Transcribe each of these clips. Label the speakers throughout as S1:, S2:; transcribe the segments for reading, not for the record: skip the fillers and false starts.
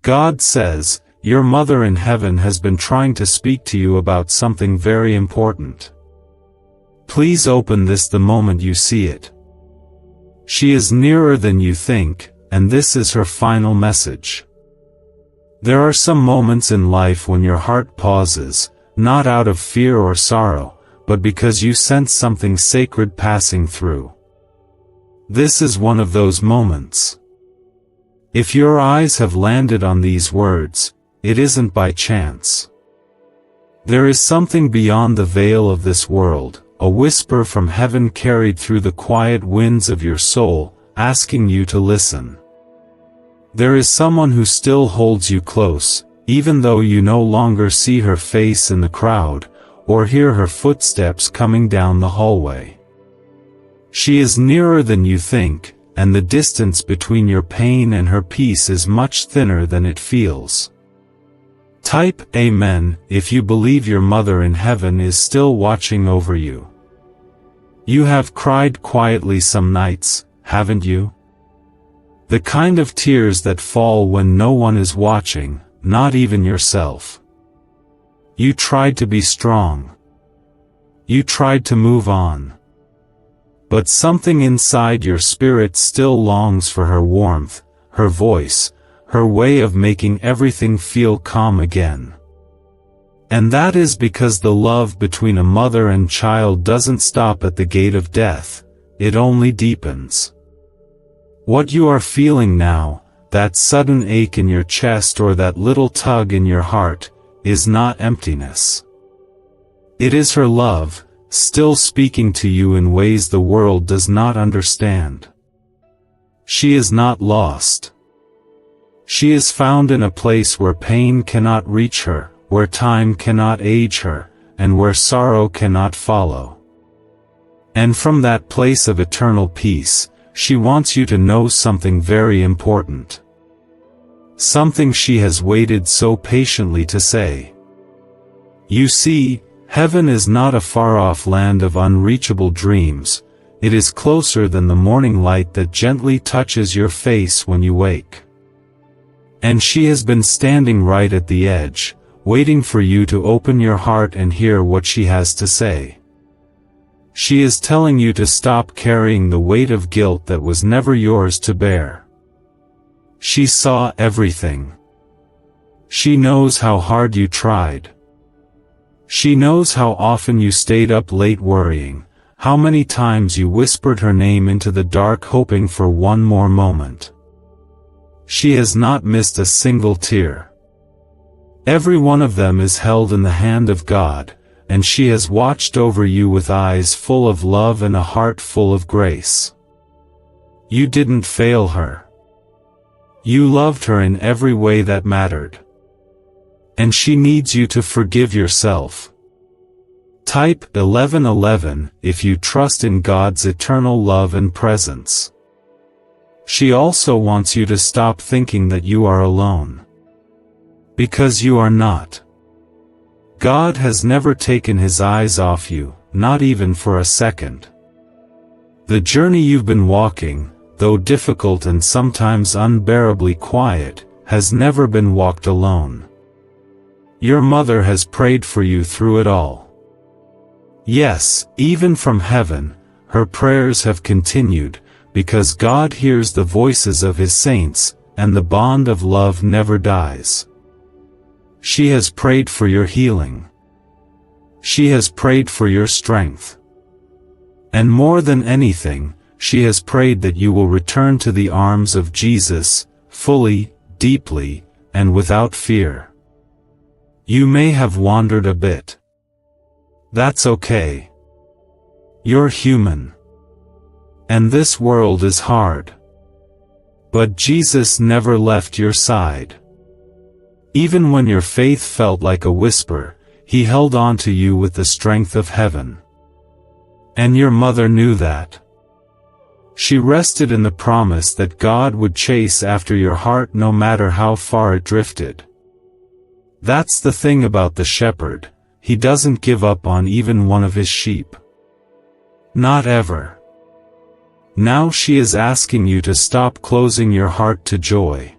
S1: God says, your mother in heaven has been trying to speak to you about something very important. Please open this the moment you see it. She is nearer than you think, and this is her final message. There are some moments in life when your heart pauses, not out of fear or sorrow, but because you sense something sacred passing through. This is one of those moments. If your eyes have landed on these words, it isn't by chance. There is something beyond the veil of this world, a whisper from heaven carried through the quiet winds of your soul, asking you to listen. There is someone who still holds you close, even though you no longer see her face in the crowd, or hear her footsteps coming down the hallway. She is nearer than you think, and the distance between your pain and her peace is much thinner than it feels. Type Amen if you believe your mother in heaven is still watching over you. You have cried quietly some nights, haven't you? The kind of tears that fall when no one is watching, not even yourself. You tried to be strong. You tried to move on. But something inside your spirit still longs for her warmth, her voice, her way of making everything feel calm again. And that is because the love between a mother and child doesn't stop at the gate of death, it only deepens. What you are feeling now, that sudden ache in your chest or that little tug in your heart, is not emptiness. It is her love, still speaking to you in ways the world does not understand. She is not lost. She is found in a place where pain cannot reach her, where time cannot age her, and where sorrow cannot follow. And from that place of eternal peace, she wants you to know something very important. Something she has waited so patiently to say. You see, heaven is not a far-off land of unreachable dreams, it is closer than the morning light that gently touches your face when you wake. And she has been standing right at the edge, waiting for you to open your heart and hear what she has to say. She is telling you to stop carrying the weight of guilt that was never yours to bear. She saw everything. She knows how hard you tried. She knows how often you stayed up late worrying, how many times you whispered her name into the dark hoping for one more moment. She has not missed a single tear. Every one of them is held in the hand of God, and she has watched over you with eyes full of love and a heart full of grace. You didn't fail her. You loved her in every way that mattered. And she needs you to forgive yourself. Type 1111 if you trust in God's eternal love and presence. She also wants you to stop thinking that you are alone. Because you are not. God has never taken his eyes off you, not even for a second. The journey you've been walking, though difficult and sometimes unbearably quiet, has never been walked alone. Your mother has prayed for you through it all. Yes, even from heaven, her prayers have continued, because God hears the voices of his saints, and the bond of love never dies. She has prayed for your healing. She has prayed for your strength. And more than anything, she has prayed that you will return to the arms of Jesus, fully, deeply, and without fear. You may have wandered a bit. That's okay. You're human. And this world is hard. But Jesus never left your side. Even when your faith felt like a whisper, he held on to you with the strength of heaven. And your mother knew that. She rested in the promise that God would chase after your heart no matter how far it drifted. That's the thing about the shepherd, he doesn't give up on even one of his sheep. Not ever. Now she is asking you to stop closing your heart to joy.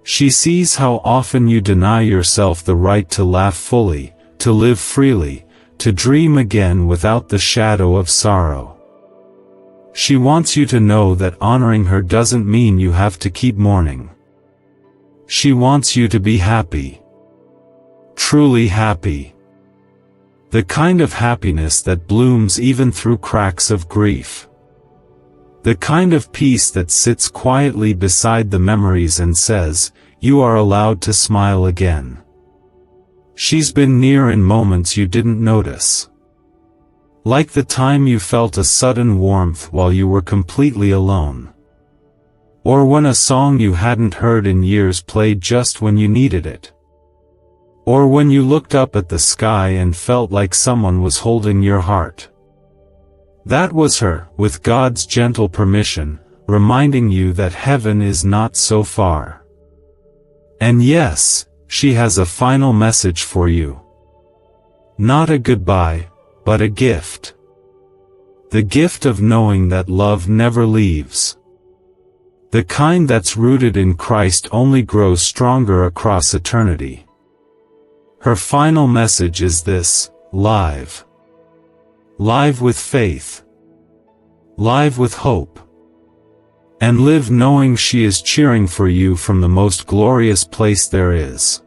S1: She sees how often you deny yourself the right to laugh fully, to live freely, to dream again without the shadow of sorrow. She wants you to know that honoring her doesn't mean you have to keep mourning. She wants you to be happy. Truly happy. The kind of happiness that blooms even through cracks of grief. The kind of peace that sits quietly beside the memories and says, "You are allowed to smile again." She's been near in moments you didn't notice. Like the time you felt a sudden warmth while you were completely alone. Or when a song you hadn't heard in years played just when you needed it. Or when you looked up at the sky and felt like someone was holding your heart. That was her, with God's gentle permission, reminding you that heaven is not so far. And yes, she has a final message for you. Not a goodbye, but a gift. The gift of knowing that love never leaves. The kind that's rooted in Christ only grows stronger across eternity. Her final message is this: live. Live with faith. Live with hope. And live knowing she is cheering for you from the most glorious place there is.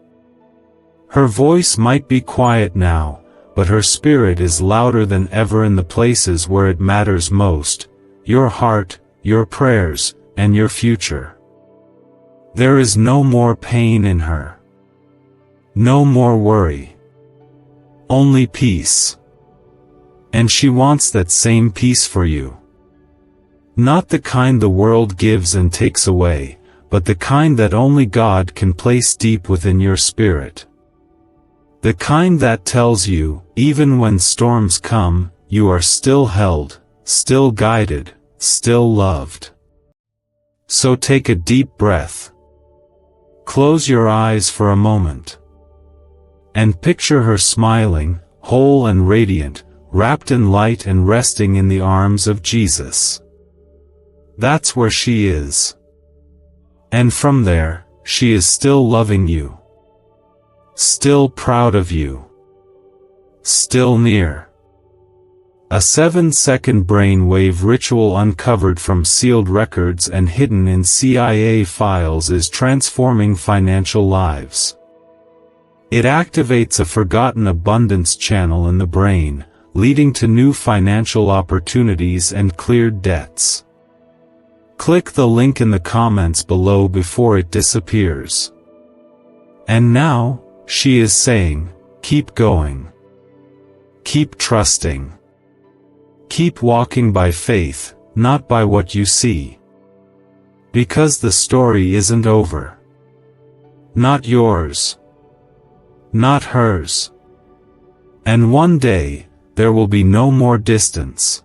S1: Her voice might be quiet now, but her spirit is louder than ever in the places where it matters most: your heart, your prayers, and your future. There is no more pain in her. No more worry. Only peace. And she wants that same peace for you. Not the kind the world gives and takes away, but the kind that only God can place deep within your spirit. The kind that tells you, even when storms come, you are still held, still guided, still loved. So take a deep breath. Close your eyes for a moment. And picture her smiling, whole and radiant, wrapped in light and resting in the arms of Jesus. That's where she is. And from there, she is still loving you. Still proud of you. Still near. A 7-second brainwave ritual uncovered from sealed records and hidden in CIA files is transforming financial lives. It activates a forgotten abundance channel in the brain, leading to new financial opportunities and cleared debts. Click the link in the comments below before it disappears. And now, she is saying, keep going. Keep trusting. Keep walking by faith, not by what you see. Because the story isn't over. Not yours. Not hers. And one day, there will be no more distance.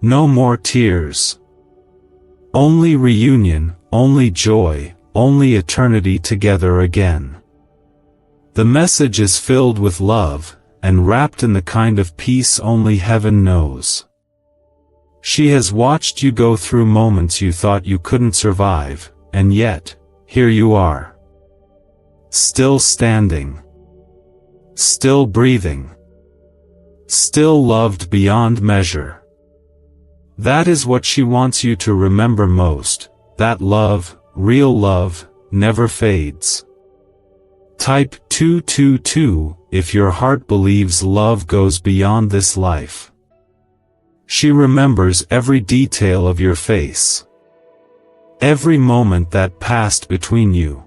S1: No more tears. Only reunion, only joy, only eternity together again. The message is filled with love, and wrapped in the kind of peace only heaven knows. She has watched you go through moments you thought you couldn't survive, and yet, here you are. Still standing. Still breathing. Still loved beyond measure. That is what she wants you to remember most, that love, real love, never fades. Type 222 if your heart believes love goes beyond this life. She remembers every detail of your face. Every moment that passed between you.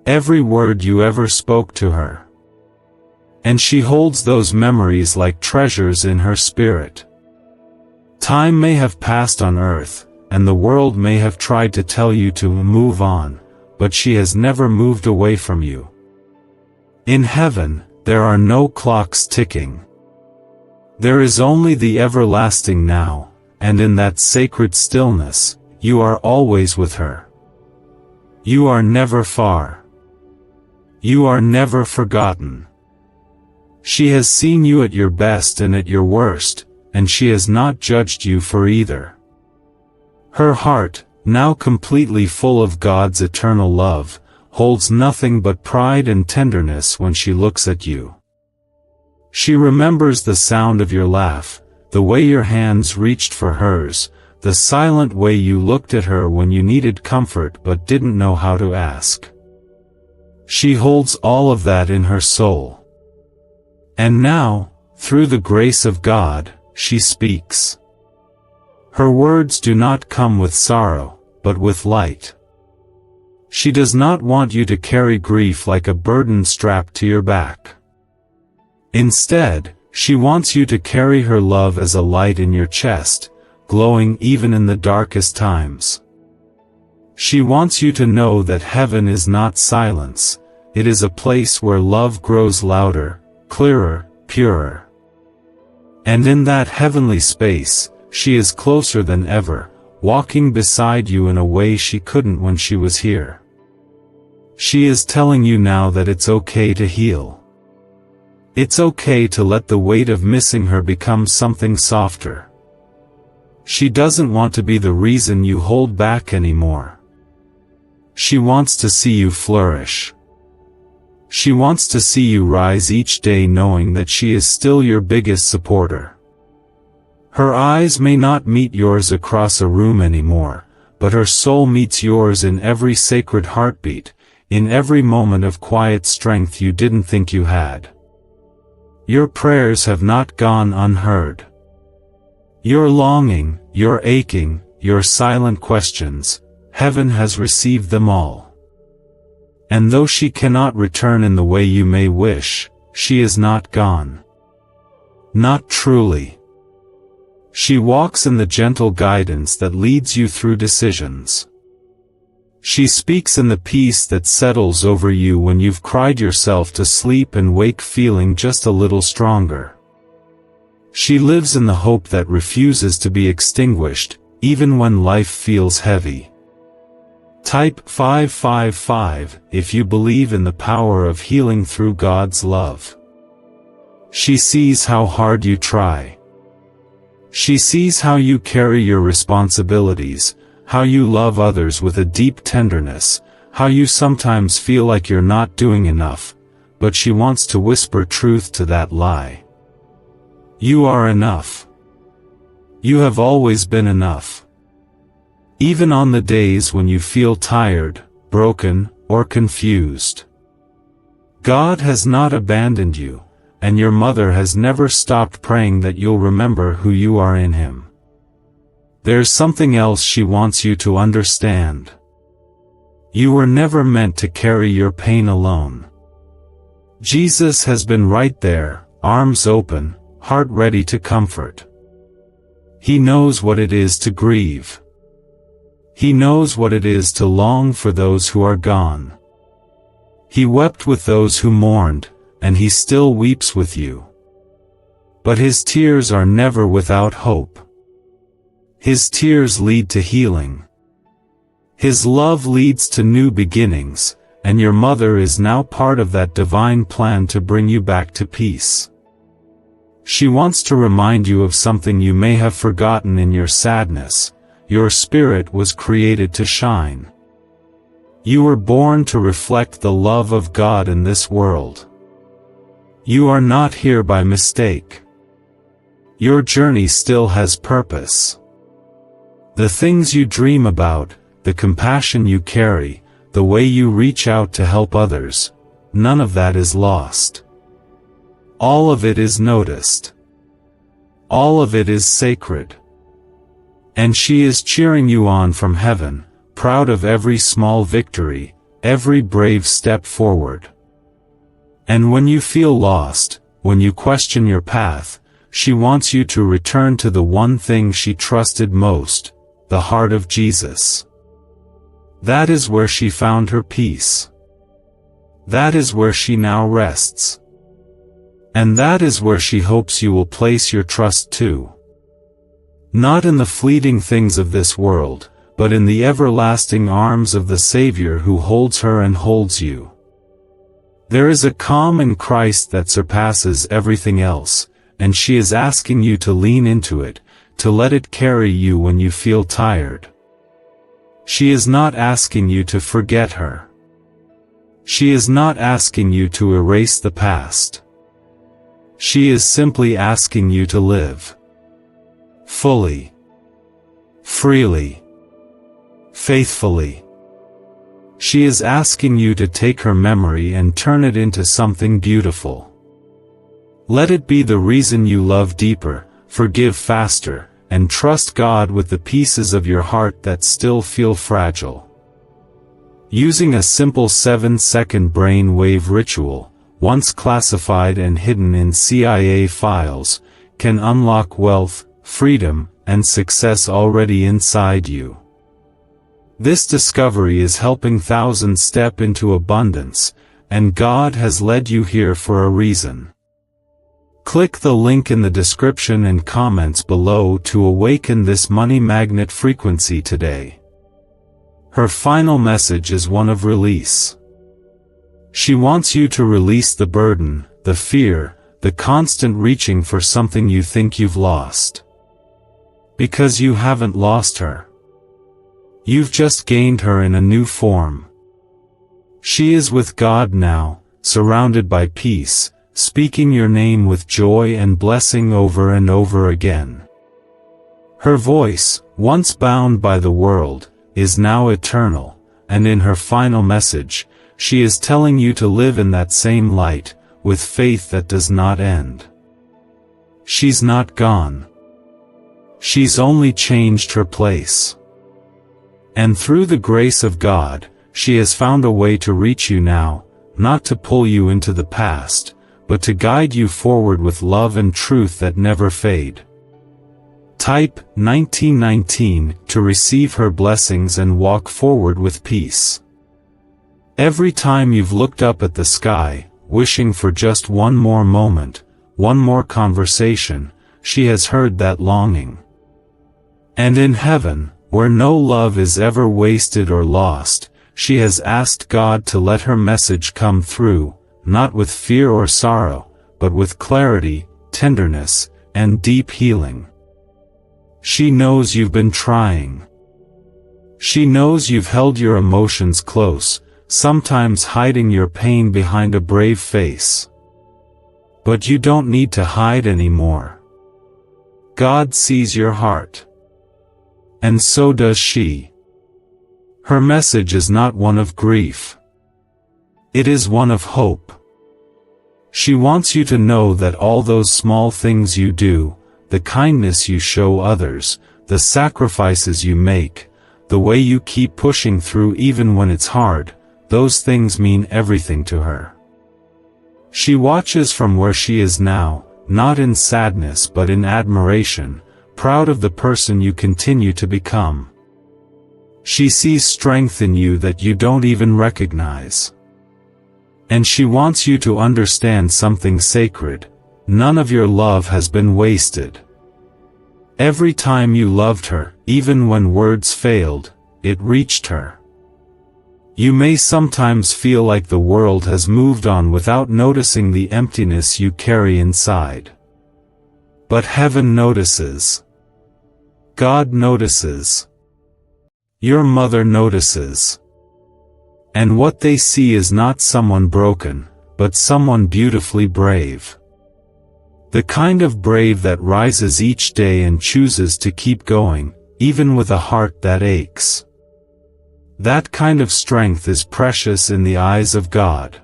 S1: Every word you ever spoke to her. And she holds those memories like treasures in her spirit. Time may have passed on earth, and the world may have tried to tell you to move on, but she has never moved away from you. In heaven, there are no clocks ticking. There is only the everlasting now, and in that sacred stillness, you are always with her. You are never far. You are never forgotten. She has seen you at your best and at your worst, and she has not judged you for either. Her heart, now completely full of God's eternal love, holds nothing but pride and tenderness when she looks at you. She remembers the sound of your laugh, the way your hands reached for hers, the silent way you looked at her when you needed comfort but didn't know how to ask. She holds all of that in her soul. And now, through the grace of God, she speaks. Her words do not come with sorrow, but with light. She does not want you to carry grief like a burden strapped to your back. Instead, she wants you to carry her love as a light in your chest, glowing even in the darkest times. She wants you to know that heaven is not silence, it is a place where love grows louder, clearer, purer. And in that heavenly space, she is closer than ever, walking beside you in a way she couldn't when she was here. She is telling you now that it's okay to heal. It's okay to let the weight of missing her become something softer. She doesn't want to be the reason you hold back anymore. She wants to see you flourish. She wants to see you rise each day knowing that she is still your biggest supporter. Her eyes may not meet yours across a room anymore, but her soul meets yours in every sacred heartbeat, in every moment of quiet strength you didn't think you had. Your prayers have not gone unheard. Your longing, your aching, your silent questions, heaven has received them all. And though she cannot return in the way you may wish, she is not gone. Not truly. She walks in the gentle guidance that leads you through decisions. She speaks in the peace that settles over you when you've cried yourself to sleep and wake feeling just a little stronger. She lives in the hope that refuses to be extinguished, even when life feels heavy. Type 555 if you believe in the power of healing through God's love. She sees how hard you try. She sees how you carry your responsibilities, how you love others with a deep tenderness, how you sometimes feel like you're not doing enough, but she wants to whisper truth to that lie. You are enough. You have always been enough. Even on the days when you feel tired, broken, or confused. God has not abandoned you, and your mother has never stopped praying that you'll remember who you are in Him. There's something else she wants you to understand. You were never meant to carry your pain alone. Jesus has been right there, arms open, heart ready to comfort. He knows what it is to grieve. He knows what it is to long for those who are gone. He wept with those who mourned, and He still weeps with you. But His tears are never without hope. His tears lead to healing. His love leads to new beginnings, and your mother is now part of that divine plan to bring you back to peace. She wants to remind you of something you may have forgotten in your sadness. Your spirit was created to shine. You were born to reflect the love of God in this world. You are not here by mistake. Your journey still has purpose. The things you dream about, the compassion you carry, the way you reach out to help others, none of that is lost. All of it is noticed. All of it is sacred. And she is cheering you on from heaven, proud of every small victory, every brave step forward. And when you feel lost, when you question your path, she wants you to return to the one thing she trusted most, the heart of Jesus. That is where she found her peace. That is where she now rests. And that is where she hopes you will place your trust too. Not in the fleeting things of this world, but in the everlasting arms of the Savior who holds her and holds you. There is a calm in Christ that surpasses everything else, and she is asking you to lean into it, to let it carry you when you feel tired. She is not asking you to forget her. She is not asking you to erase the past. She is simply asking you to live fully, freely, faithfully. She is asking you to take her memory and turn it into something beautiful. Let it be the reason you love deeper, forgive faster, and trust God with the pieces of your heart that still feel fragile. Using a simple 7-second brain wave ritual, once classified and hidden in CIA files, can unlock wealth, freedom, and success already inside you. This discovery is helping thousands step into abundance, and God has led you here for a reason. Click the link in the description and comments below to awaken this money magnet frequency today. Her final message is one of release. She wants you to release the burden, the fear, the constant reaching for something you think you've lost. Because you haven't lost her. You've just gained her in a new form. She is with God now, surrounded by peace, speaking your name with joy and blessing over and over again. Her voice, once bound by the world, is now eternal, and in her final message, she is telling you to live in that same light, with faith that does not end. She's not gone. She's only changed her place. And through the grace of God, she has found a way to reach you now, not to pull you into the past, but to guide you forward with love and truth that never fade. Type 1919 to receive her blessings and walk forward with peace. Every time you've looked up at the sky, wishing for just one more moment, one more conversation, she has heard that longing. And in heaven, where no love is ever wasted or lost, she has asked God to let her message come through, not with fear or sorrow, but with clarity, tenderness, and deep healing. She knows you've been trying. She knows you've held your emotions close, sometimes hiding your pain behind a brave face. But you don't need to hide anymore. God sees your heart. And so does she. Her message is not one of grief. It is one of hope. She wants you to know that all those small things you do, the kindness you show others, the sacrifices you make, the way you keep pushing through even when it's hard, those things mean everything to her. She watches from where she is now, not in sadness but in admiration, proud of the person you continue to become. She sees strength in you that you don't even recognize. And she wants you to understand something sacred. None of your love has been wasted. Every time you loved her, even when words failed, it reached her. You may sometimes feel like the world has moved on without noticing the emptiness you carry inside. But heaven notices. God notices. Your mother notices. And what they see is not someone broken, but someone beautifully brave. The kind of brave that rises each day and chooses to keep going, even with a heart that aches. That kind of strength is precious in the eyes of God.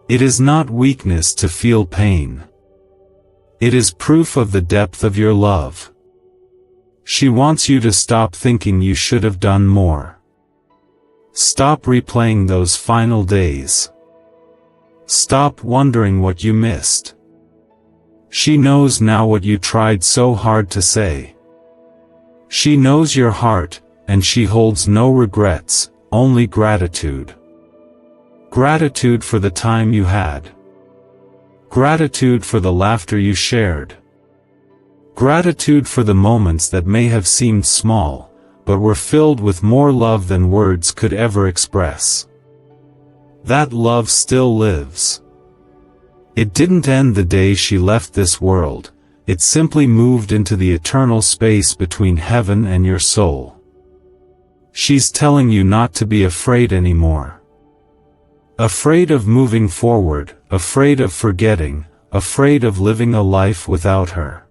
S1: It is not weakness to feel pain. It is proof of the depth of your love. She wants you to stop thinking you should have done more. Stop replaying those final days. Stop wondering what you missed. She knows now what you tried so hard to say. She knows your heart, and she holds no regrets, only gratitude. Gratitude for the time you had. Gratitude for the laughter you shared. Gratitude for the moments that may have seemed small, but were filled with more love than words could ever express. That love still lives. It didn't end the day she left this world, it simply moved into the eternal space between heaven and your soul. She's telling you not to be afraid anymore. Afraid of moving forward, afraid of forgetting, afraid of living a life without her.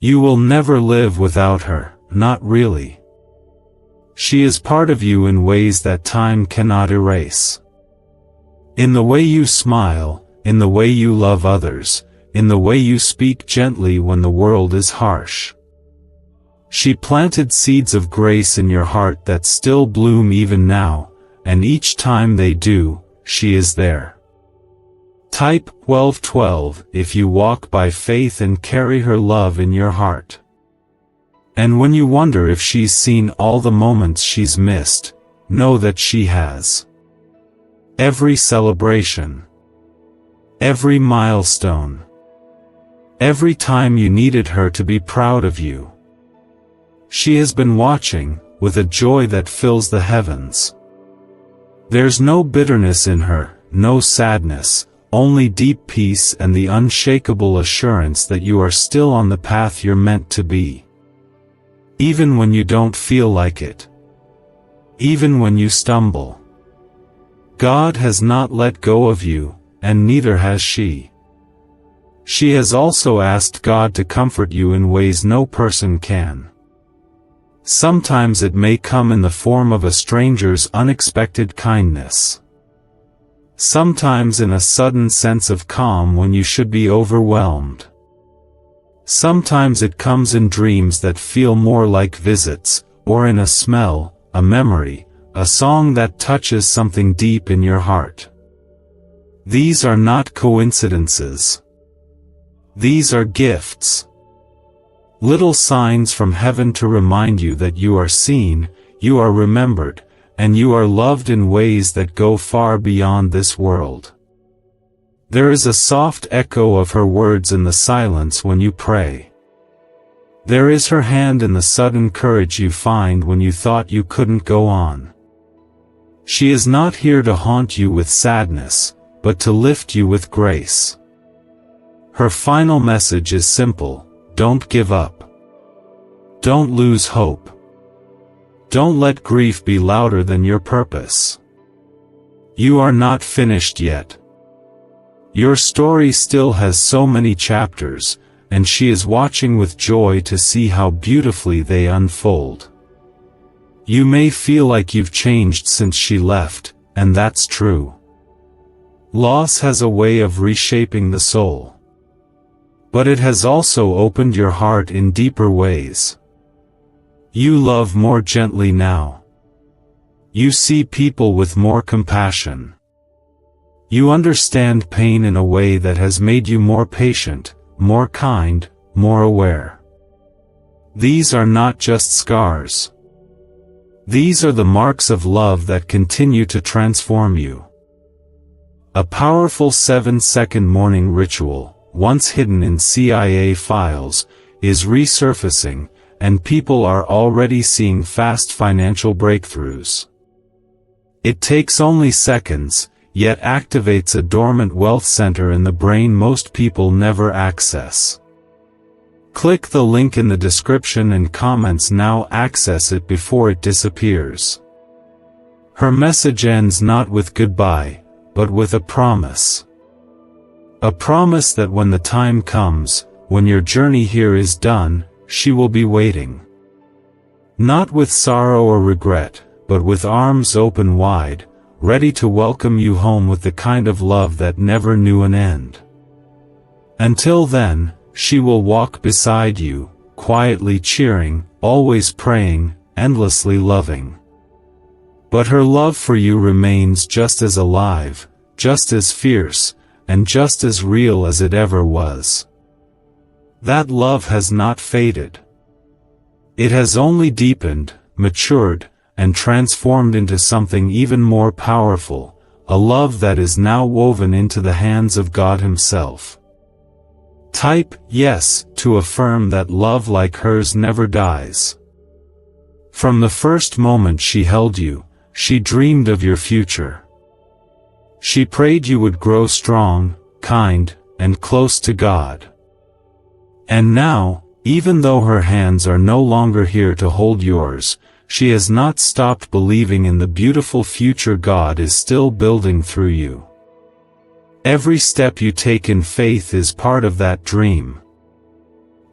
S1: You will never live without her, not really. She is part of you in ways that time cannot erase. In the way you smile, in the way you love others, in the way you speak gently when the world is harsh. She planted seeds of grace in your heart that still bloom even now, and each time they do, she is there. Type 1212 if you walk by faith and carry her love in your heart. And when you wonder if she's seen all the moments she's missed, know that she has. Every celebration. Every milestone. Every time you needed her to be proud of you. She has been watching, with a joy that fills the heavens. There's no bitterness in her, no sadness, only deep peace and the unshakable assurance that you are still on the path you're meant to be. Even when you don't feel like it. Even when you stumble. God has not let go of you, and neither has she. She has also asked God to comfort you in ways no person can. Sometimes it may come in the form of a stranger's unexpected kindness. Sometimes in a sudden sense of calm when you should be overwhelmed. Sometimes it comes in dreams that feel more like visits, or in a smell, a memory, a song that touches something deep in your heart. These are not coincidences. These are gifts. Little signs from heaven to remind you that you are seen, you are remembered, and you are loved in ways that go far beyond this world. There is a soft echo of her words in the silence when you pray. There is her hand in the sudden courage you find when you thought you couldn't go on. She is not here to haunt you with sadness, but to lift you with grace. Her final message is simple: don't give up. Don't lose hope. Don't let grief be louder than your purpose. You are not finished yet. Your story still has so many chapters, and she is watching with joy to see how beautifully they unfold. You may feel like you've changed since she left, and that's true. Loss has a way of reshaping the soul. But it has also opened your heart in deeper ways. You love more gently now. You see people with more compassion. You understand pain in a way that has made you more patient, more kind, more aware. These are not just scars. These are the marks of love that continue to transform you. A powerful 7-second morning ritual, once hidden in CIA files, is resurfacing, and people are already seeing fast financial breakthroughs. It takes only seconds, yet activates a dormant wealth center in the brain most people never access. Click the link in the description and comments now. Access it before it disappears. Her message ends not with goodbye, but with a promise. A promise that when the time comes, when your journey here is done, she will be waiting. Not with sorrow or regret, but with arms open wide, ready to welcome you home with the kind of love that never knew an end. Until then, she will walk beside you, quietly cheering, always praying, endlessly loving. But her love for you remains just as alive, just as fierce, and just as real as it ever was. That love has not faded. It has only deepened, matured, and transformed into something even more powerful, a love that is now woven into the hands of God Himself. Type yes to affirm that love like hers never dies. From the first moment she held you, she dreamed of your future. She prayed you would grow strong, kind, and close to God. And now, even though her hands are no longer here to hold yours, she has not stopped believing in the beautiful future God is still building through you. Every step you take in faith is part of that dream.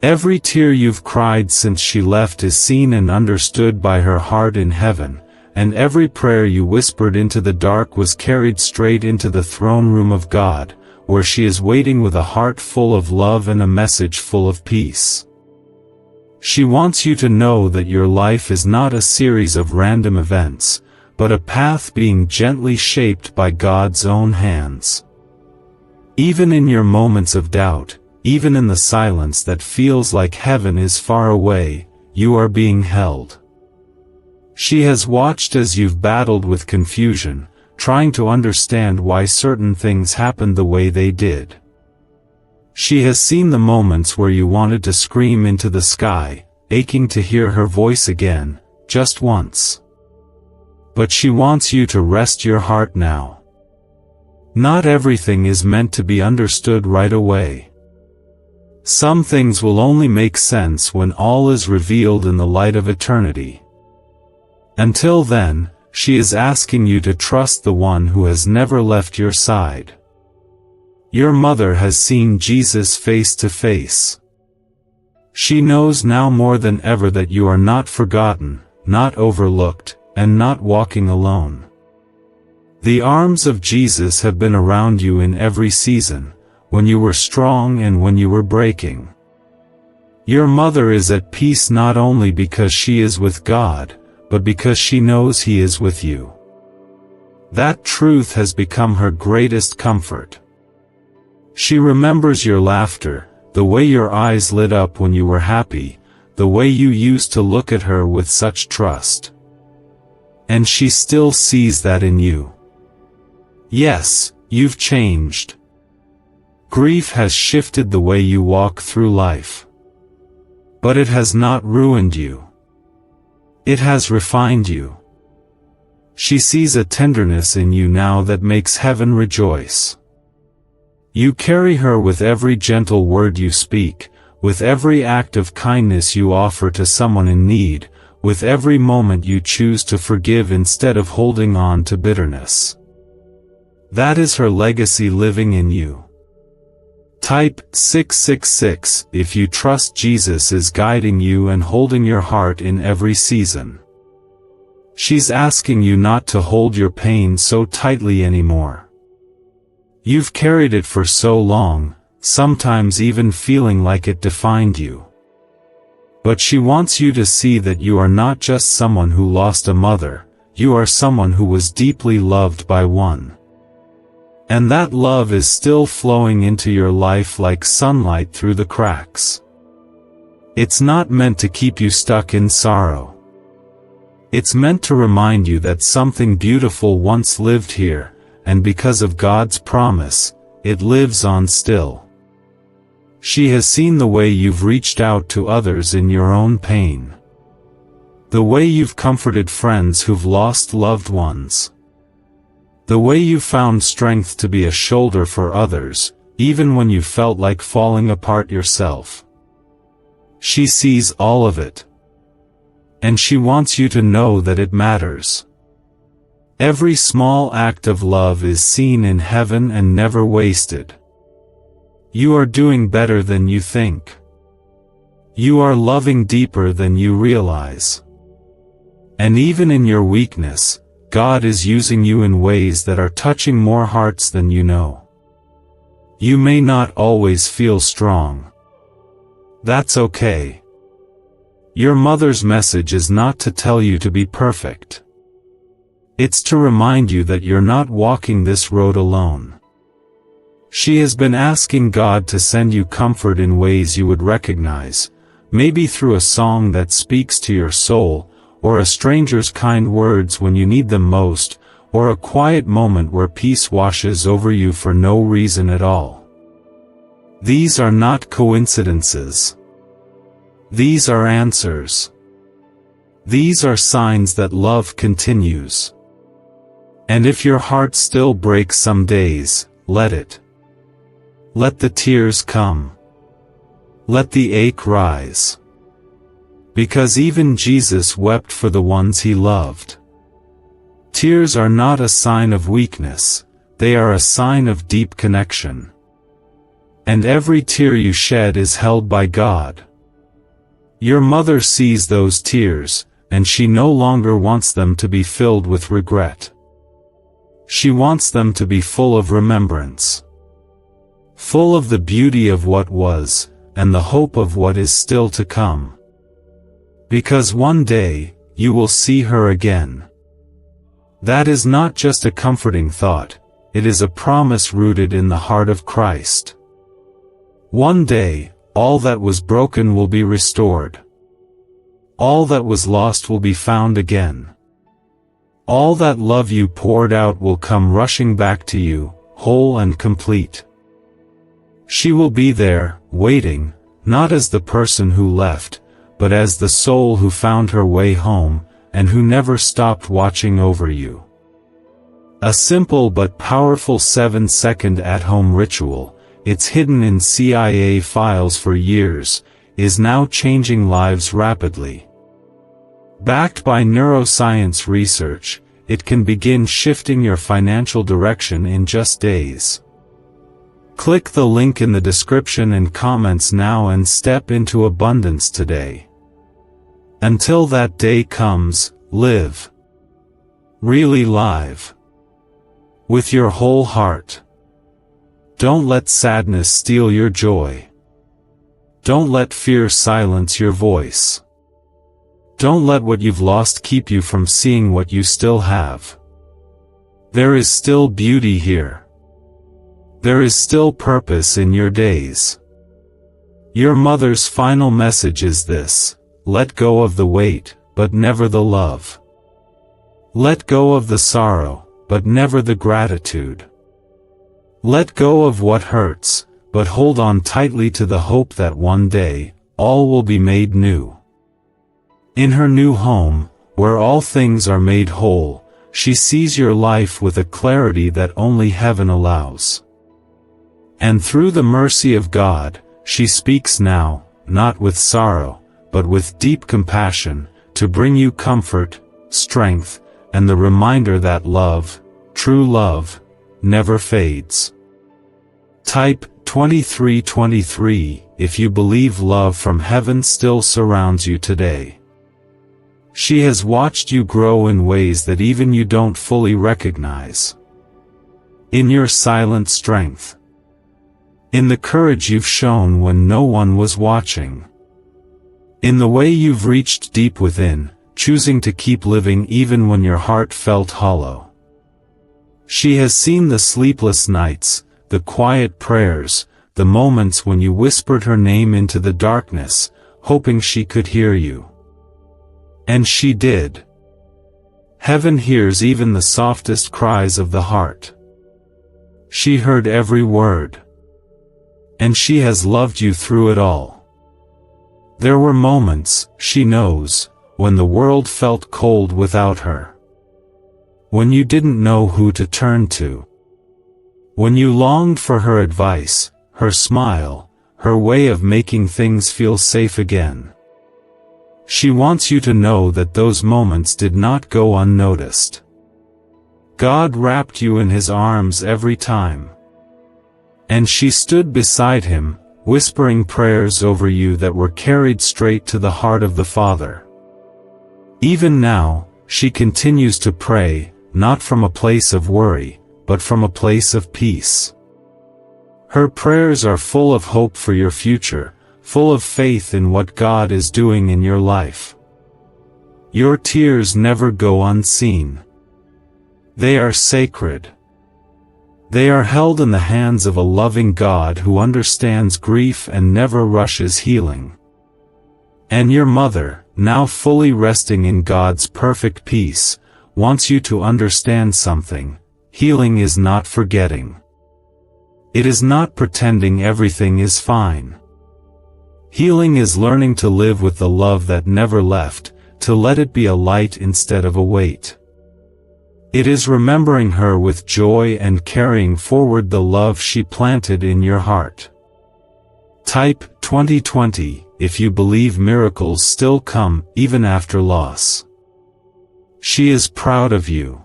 S1: Every tear you've cried since she left is seen and understood by her heart in heaven, and every prayer you whispered into the dark was carried straight into the throne room of God, where she is waiting with a heart full of love and a message full of peace. She wants you to know that your life is not a series of random events, but a path being gently shaped by God's own hands. Even in your moments of doubt, even in the silence that feels like heaven is far away, you are being held. She has watched as you've battled with confusion, trying to understand why certain things happened the way they did. She has seen the moments where you wanted to scream into the sky, aching to hear her voice again, just once. But she wants you to rest your heart now. Not everything is meant to be understood right away. Some things will only make sense when all is revealed in the light of eternity. Until then, she is asking you to trust the one who has never left your side. Your mother has seen Jesus face to face. She knows now more than ever that you are not forgotten, not overlooked, and not walking alone. The arms of Jesus have been around you in every season, when you were strong and when you were breaking. Your mother is at peace not only because she is with God, but because she knows He is with you. That truth has become her greatest comfort. She remembers your laughter, the way your eyes lit up when you were happy, the way you used to look at her with such trust. And she still sees that in you. Yes, you've changed. Grief has shifted the way you walk through life. But it has not ruined you. It has refined you. She sees a tenderness in you now that makes heaven rejoice. You carry her with every gentle word you speak, with every act of kindness you offer to someone in need, with every moment you choose to forgive instead of holding on to bitterness. That is her legacy living in you. Type 666 if you trust Jesus is guiding you and holding your heart in every season. She's asking you not to hold your pain so tightly anymore. You've carried it for so long, sometimes even feeling like it defined you. But she wants you to see that you are not just someone who lost a mother, you are someone who was deeply loved by one. And that love is still flowing into your life like sunlight through the cracks. It's not meant to keep you stuck in sorrow. It's meant to remind you that something beautiful once lived here, and because of God's promise, it lives on still. She has seen the way you've reached out to others in your own pain. The way you've comforted friends who've lost loved ones. The way you found strength to be a shoulder for others, even when you felt like falling apart yourself. She sees all of it. And she wants you to know that it matters. Every small act of love is seen in heaven and never wasted. You are doing better than you think. You are loving deeper than you realize. And even in your weakness, God is using you in ways that are touching more hearts than you know. You may not always feel strong. That's okay. Your mother's message is not to tell you to be perfect. It's to remind you that you're not walking this road alone. She has been asking God to send you comfort in ways you would recognize, maybe through a song that speaks to your soul, or a stranger's kind words when you need them most, or a quiet moment where peace washes over you for no reason at all. These are not coincidences. These are answers. These are signs that love continues. And if your heart still breaks some days, let it. Let the tears come. Let the ache rise. Because even Jesus wept for the ones he loved. Tears are not a sign of weakness, they are a sign of deep connection. And every tear you shed is held by God. Your mother sees those tears, and she no longer wants them to be filled with regret. She wants them to be full of remembrance. Full of the beauty of what was, and the hope of what is still to come. Because one day, you will see her again. That is not just a comforting thought, it is a promise rooted in the heart of Christ. One day, all that was broken will be restored. All that was lost will be found again. All that love you poured out will come rushing back to you, whole and complete. She will be there, waiting, not as the person who left, but as the soul who found her way home, and who never stopped watching over you. A simple but powerful 7-second at-home ritual, it's hidden in CIA files for years, is now changing lives rapidly. Backed by neuroscience research, it can begin shifting your financial direction in just days. Click the link in the description and comments now and step into abundance today. Until that day comes, live. Really live. With your whole heart. Don't let sadness steal your joy. Don't let fear silence your voice. Don't let what you've lost keep you from seeing what you still have. There is still beauty here. There is still purpose in your days. Your mother's final message is this: let go of the weight, but never the love. Let go of the sorrow, but never the gratitude. Let go of what hurts, but hold on tightly to the hope that one day, all will be made new. In her new home, where all things are made whole, she sees your life with a clarity that only heaven allows. And through the mercy of God, she speaks now, not with sorrow, but with deep compassion, to bring you comfort, strength, and the reminder that love, true love, never fades. Type 2323 if you believe love from heaven still surrounds you today. She has watched you grow in ways that even you don't fully recognize. In your silent strength. In the courage you've shown when no one was watching. In the way you've reached deep within, choosing to keep living even when your heart felt hollow. She has seen the sleepless nights, the quiet prayers, the moments when you whispered her name into the darkness, hoping she could hear you. And she did. Heaven hears even the softest cries of the heart. She heard every word. And she has loved you through it all. There were moments, she knows, when the world felt cold without her. When you didn't know who to turn to. When you longed for her advice, her smile, her way of making things feel safe again. She wants you to know that those moments did not go unnoticed. God wrapped you in His arms every time. And she stood beside Him, whispering prayers over you that were carried straight to the heart of the Father. Even now, she continues to pray, not from a place of worry, but from a place of peace. Her prayers are full of hope for your future, full of faith in what God is doing in your life. Your tears never go unseen. They are sacred. They are held in the hands of a loving God who understands grief and never rushes healing. And your mother, now fully resting in God's perfect peace, wants you to understand something: healing is not forgetting. It is not pretending everything is fine. Healing is learning to live with the love that never left, to let it be a light instead of a weight. It is remembering her with joy and carrying forward the love she planted in your heart. Type 2020 if you believe miracles still come, even after loss. She is proud of you.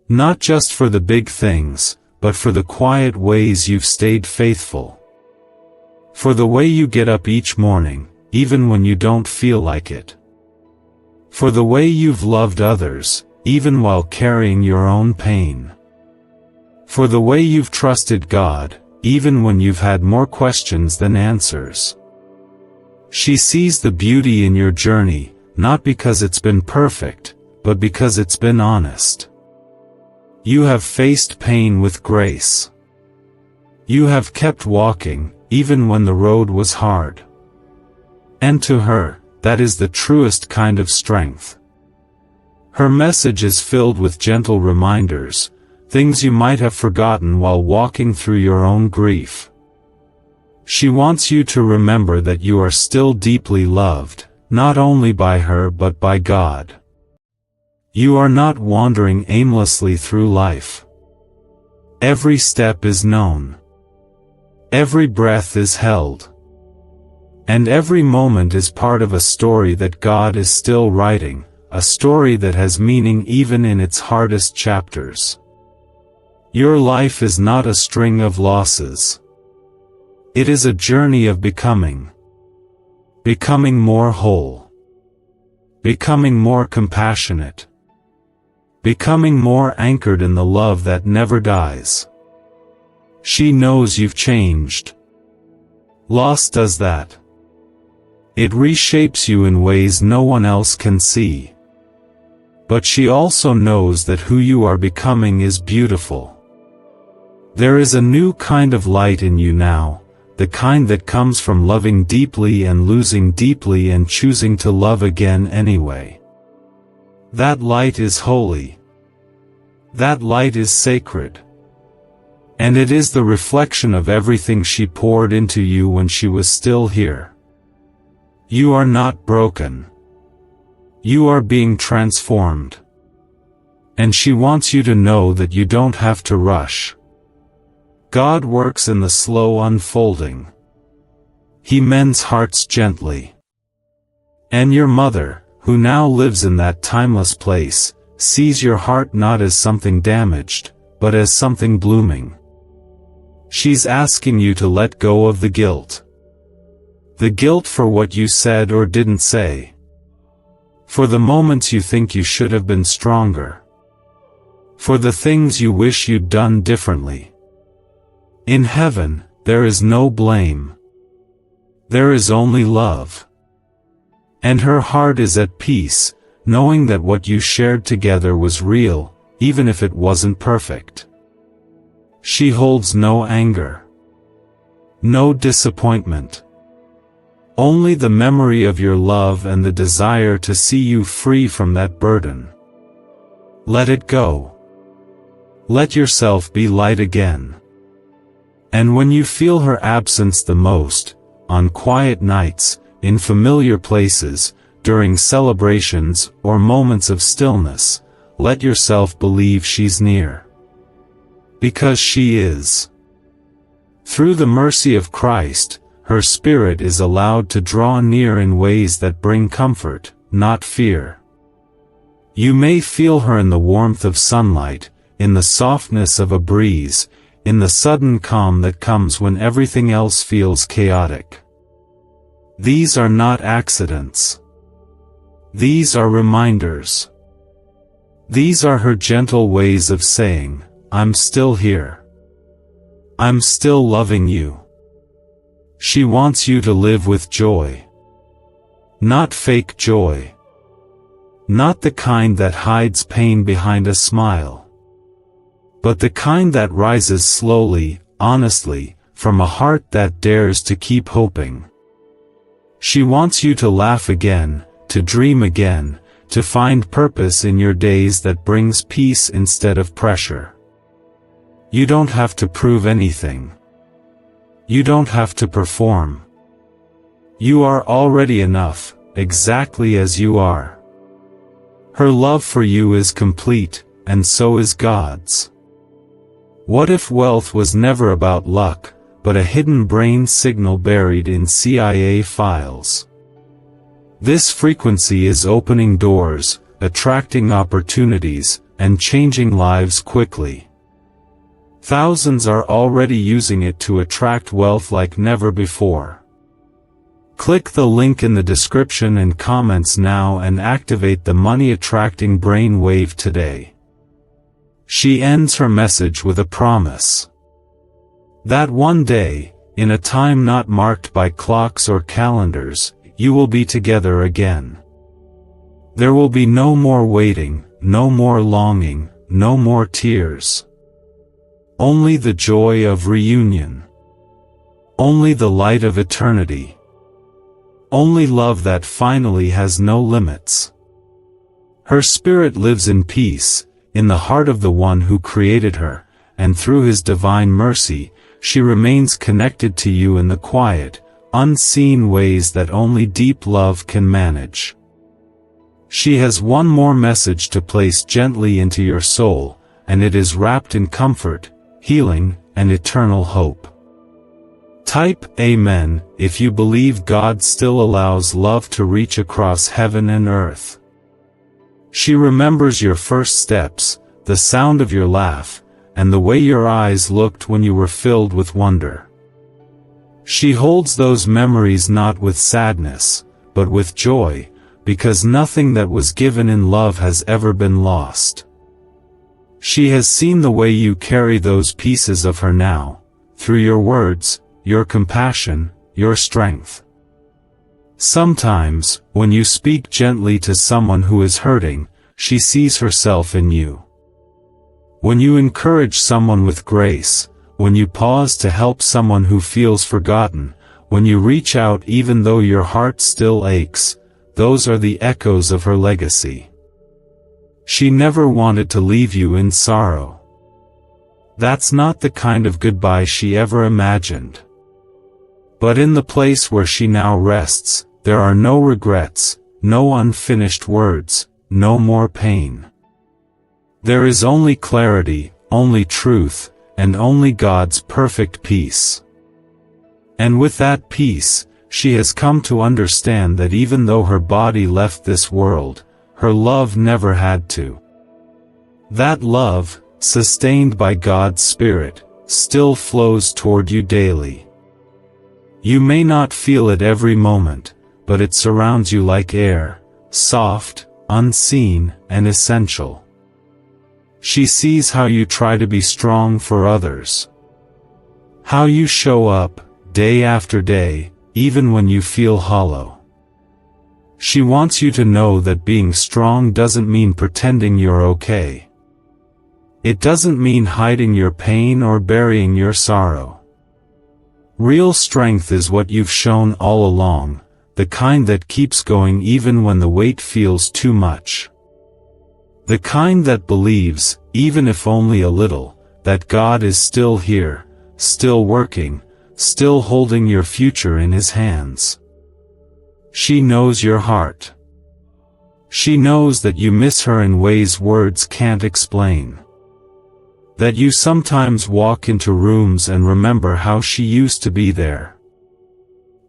S1: Not just for the big things, but for the quiet ways you've stayed faithful. For the way you get up each morning, even when you don't feel like it. For the way you've loved others, even while carrying your own pain. For the way you've trusted God, even when you've had more questions than answers. She sees the beauty in your journey, not because it's been perfect, but because it's been honest. You have faced pain with grace. You have kept walking, even when the road was hard. And to her, that is the truest kind of strength. Her message is filled with gentle reminders, things you might have forgotten while walking through your own grief. She wants you to remember that you are still deeply loved, not only by her but by God. You are not wandering aimlessly through life. Every step is known. Every breath is held. And every moment is part of a story that God is still writing, a story that has meaning even in its hardest chapters. Your life is not a string of losses. It is a journey of becoming. Becoming more whole. Becoming more compassionate. Becoming more anchored in the love that never dies. She knows you've changed. Loss does that. It reshapes you in ways no one else can see. But she also knows that who you are becoming is beautiful. There is a new kind of light in you now, the kind that comes from loving deeply and losing deeply and choosing to love again anyway. That light is holy. That light is sacred. And it is the reflection of everything she poured into you when she was still here. You are not broken. You are being transformed. And she wants you to know that you don't have to rush. God works in the slow unfolding. He mends hearts gently. And your mother, who now lives in that timeless place, sees your heart not as something damaged, but as something blooming. She's asking you to let go of the guilt. The guilt for what you said or didn't say. For the moments you think you should have been stronger. For the things you wish you'd done differently. In heaven, there is no blame. There is only love. And her heart is at peace, knowing that what you shared together was real, even if it wasn't perfect. She holds no anger. No disappointment. Only the memory of your love and the desire to see you free from that burden. Let it go. Let yourself be light again. And when you feel her absence the most, on quiet nights, in familiar places, during celebrations or moments of stillness, let yourself believe she's near. Because she is. Through the mercy of Christ, her spirit is allowed to draw near in ways that bring comfort, not fear. You may feel her in the warmth of sunlight, in the softness of a breeze, in the sudden calm that comes when everything else feels chaotic. These are not accidents. These are reminders. These are her gentle ways of saying, I'm still here. I'm still loving you. She wants you to live with joy. Not fake joy. Not the kind that hides pain behind a smile. But the kind that rises slowly, honestly, from a heart that dares to keep hoping. She wants you to laugh again, to dream again, to find purpose in your days that brings peace instead of pressure. You don't have to prove anything. You don't have to perform. You are already enough, exactly as you are. Her love for you is complete, and so is God's. What if wealth was never about luck, but a hidden brain signal buried in CIA files. This frequency is opening doors, attracting opportunities, and changing lives quickly. Thousands are already using it to attract wealth like never before. Click the link in the description and comments now and activate the money-attracting brain wave today. She ends her message with a promise. That one day, in a time not marked by clocks or calendars, you will be together again. There will be no more waiting, no more longing, no more tears. Only the joy of reunion. Only the light of eternity. Only love that finally has no limits. Her spirit lives in peace, in the heart of the one who created her, and through his divine mercy, she remains connected to you in the quiet, unseen ways that only deep love can manage. She has one more message to place gently into your soul, and it is wrapped in comfort, healing, and eternal hope. Type Amen if you believe God still allows love to reach across heaven and earth. She remembers your first steps, the sound of your laugh, and the way your eyes looked when you were filled with wonder. She holds those memories not with sadness, but with joy, because nothing that was given in love has ever been lost. She has seen the way you carry those pieces of her now, through your words, your compassion, your strength. Sometimes, when you speak gently to someone who is hurting, she sees herself in you. When you encourage someone with grace, when you pause to help someone who feels forgotten, when you reach out even though your heart still aches, those are the echoes of her legacy. She never wanted to leave you in sorrow. That's not the kind of goodbye she ever imagined. But in the place where she now rests, there are no regrets, no unfinished words, no more pain. There is only clarity, only truth, and only God's perfect peace. And with that peace, she has come to understand that even though her body left this world, her love never had to. That love, sustained by God's Spirit, still flows toward you daily. You may not feel it every moment, but it surrounds you like air, soft, unseen, and essential. She sees how you try to be strong for others. How you show up, day after day, even when you feel hollow. She wants you to know that being strong doesn't mean pretending you're okay. It doesn't mean hiding your pain or burying your sorrow. Real strength is what you've shown all along, the kind that keeps going even when the weight feels too much. The kind that believes, even if only a little, that God is still here, still working, still holding your future in His hands. She knows your heart. She knows that you miss her in ways words can't explain. That you sometimes walk into rooms and remember how she used to be there.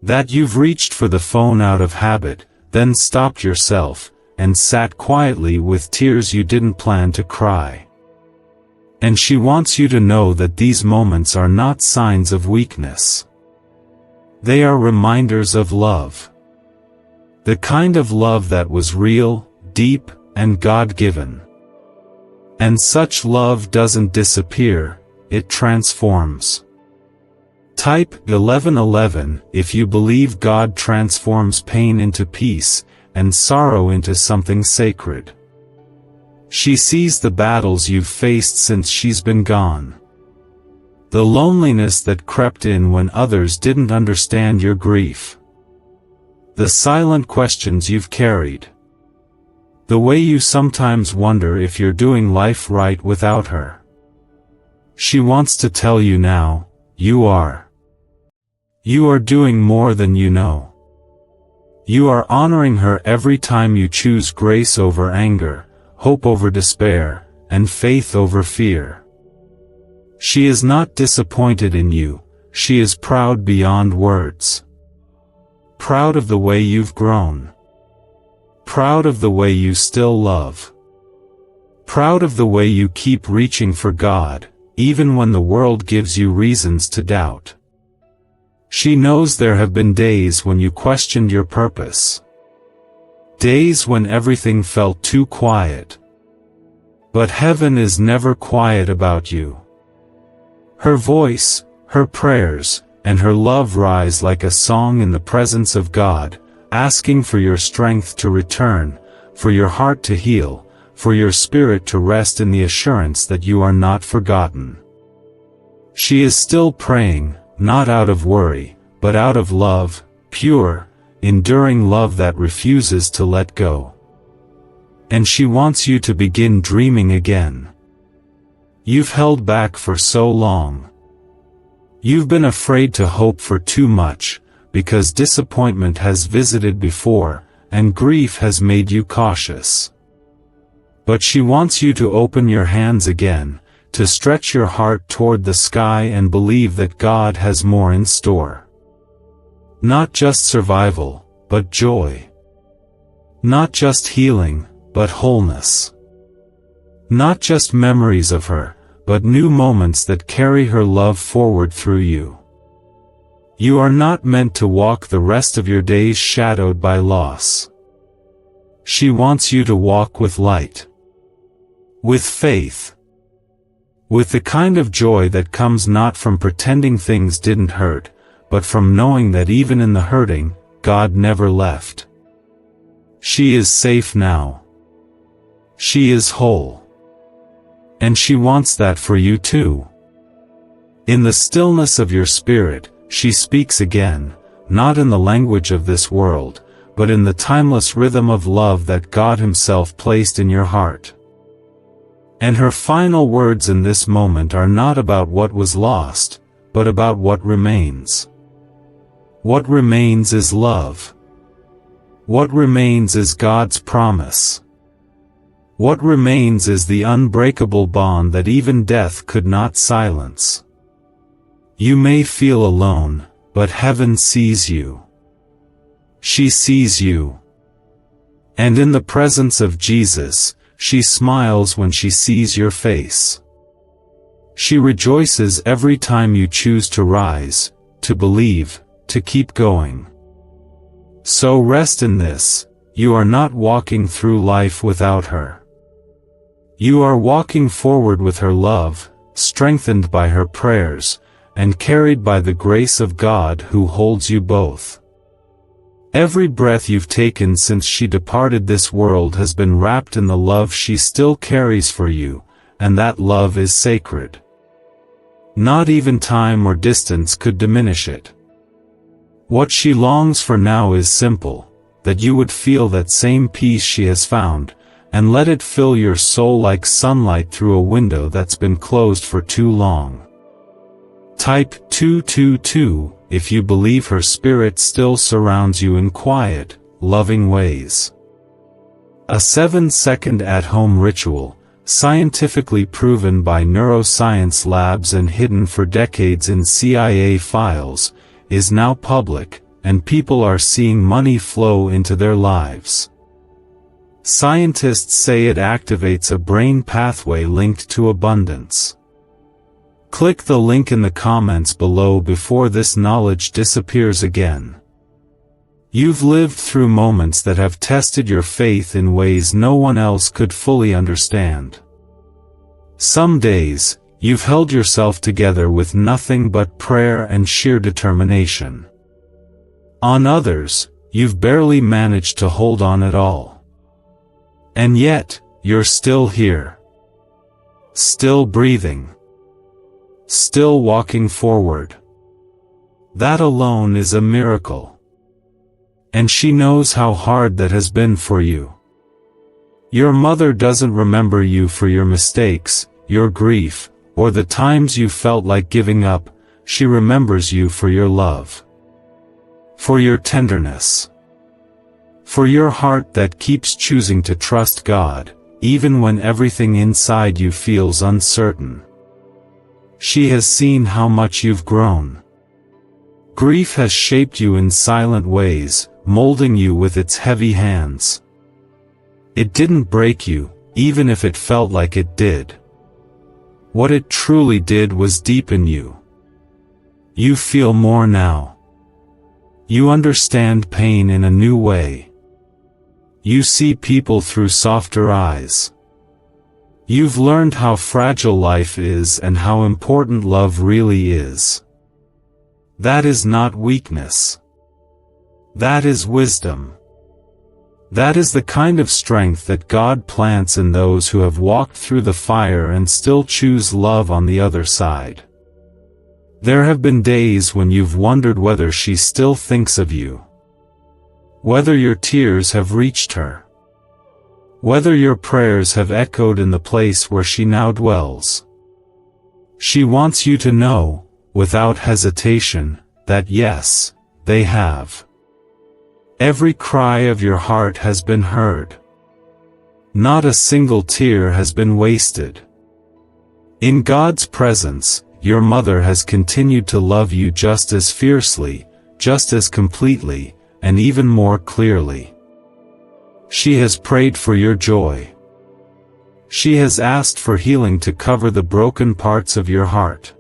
S1: That you've reached for the phone out of habit, then stopped yourself, and sat quietly with tears you didn't plan to cry. And she wants you to know that these moments are not signs of weakness. They are reminders of love. The kind of love that was real, deep, and God-given. And such love doesn't disappear, it transforms. Type 1111 if you believe God transforms pain into peace, and sorrow into something sacred. She sees the battles you've faced since she's been gone. The loneliness that crept in when others didn't understand your grief. The silent questions you've carried. The way you sometimes wonder if you're doing life right without her. She wants to tell you now, you are. You are doing more than you know. You are honoring her every time you choose grace over anger, hope over despair, and faith over fear. She is not disappointed in you, she is proud beyond words. Proud of the way you've grown. Proud of the way you still love. Proud of the way you keep reaching for God, even when the world gives you reasons to doubt. She knows there have been days when you questioned your purpose. Days when everything felt too quiet. But heaven is never quiet about you. Her voice, her prayers, and her love rise like a song in the presence of God, asking for your strength to return, for your heart to heal, for your spirit to rest in the assurance that you are not forgotten. She is still praying, not out of worry, but out of love, pure, enduring love that refuses to let go. And she wants you to begin dreaming again. You've held back for so long. You've been afraid to hope for too much, because disappointment has visited before, and grief has made you cautious. But she wants you to open your hands again, to stretch your heart toward the sky and believe that God has more in store. Not just survival, but joy. Not just healing, but wholeness. Not just memories of her, but new moments that carry her love forward through you. You are not meant to walk the rest of your days shadowed by loss. She wants you to walk with light. With faith. With the kind of joy that comes not from pretending things didn't hurt, but from knowing that even in the hurting, God never left. She is safe now. She is whole. And she wants that for you too. In the stillness of your spirit, she speaks again, not in the language of this world, but in the timeless rhythm of love that God Himself placed in your heart. And her final words in this moment are not about what was lost, but about what remains. What remains is love. What remains is God's promise. What remains is the unbreakable bond that even death could not silence. You may feel alone, but heaven sees you. She sees you. And in the presence of Jesus, she smiles when she sees your face. She rejoices every time you choose to rise, to believe, to keep going. So rest in this, you are not walking through life without her. You are walking forward with her love, strengthened by her prayers, and carried by the grace of God who holds you both. Every breath you've taken since she departed this world has been wrapped in the love she still carries for you, and that love is sacred. Not even time or distance could diminish it. What she longs for now is simple, that you would feel that same peace she has found, and let it fill your soul like sunlight through a window that's been closed for too long. Type 222 if you believe her spirit still surrounds you in quiet, loving ways. A 7-second at-home ritual, scientifically proven by neuroscience labs and hidden for decades in CIA files, is now public, and people are seeing money flow into their lives. Scientists say it activates a brain pathway linked to abundance. Click the link in the comments below before this knowledge disappears again. You've lived through moments that have tested your faith in ways no one else could fully understand. Some days, you've held yourself together with nothing but prayer and sheer determination. On others, you've barely managed to hold on at all. And yet, you're still here. Still breathing. Still walking forward. That alone is a miracle. And she knows how hard that has been for you. Your mother doesn't remember you for your mistakes, your grief, or the times you felt like giving up. She remembers you for your love. For your tenderness. For your heart that keeps choosing to trust God, even when everything inside you feels uncertain. She has seen how much you've grown. Grief has shaped you in silent ways, molding you with its heavy hands. It didn't break you, even if it felt like it did. What it truly did was deepen you. You feel more now. You understand pain in a new way. You see people through softer eyes. You've learned how fragile life is and how important love really is. That is not weakness. That is wisdom. That is the kind of strength that God plants in those who have walked through the fire and still choose love on the other side. There have been days when you've wondered whether she still thinks of you. Whether your tears have reached her. Whether your prayers have echoed in the place where she now dwells. She wants you to know, without hesitation, that yes, they have. Every cry of your heart has been heard. Not a single tear has been wasted. In God's presence, your mother has continued to love you just as fiercely, just as completely, and even more clearly. She has prayed for your joy. She has asked for healing to cover the broken parts of your heart.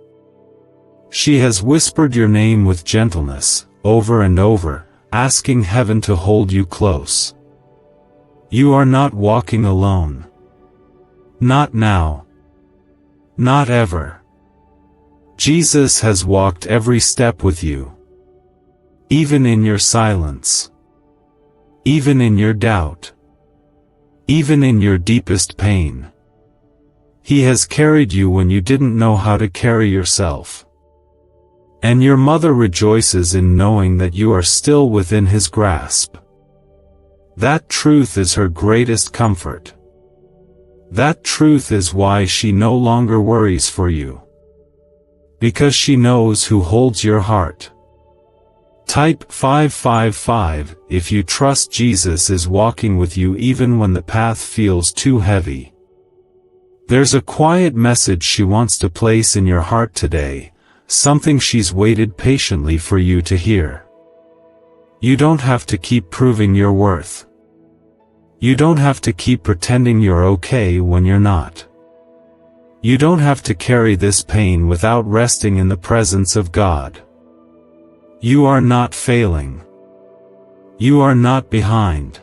S1: She has whispered your name with gentleness, over and over, asking heaven to hold you close. You are not walking alone. Not now. Not ever. Jesus has walked every step with you. Even in your silence. Even in your doubt. Even in your deepest pain. He has carried you when you didn't know how to carry yourself. And your mother rejoices in knowing that you are still within His grasp. That truth is her greatest comfort. That truth is why she no longer worries for you. Because she knows who holds your heart. Type 555 if you trust Jesus is walking with you even when the path feels too heavy. There's a quiet message she wants to place in your heart today. Something she's waited patiently for you to hear. You don't have to keep proving your worth. You don't have to keep pretending you're okay when you're not. You don't have to carry this pain without resting in the presence of God. You are not failing. You are not behind.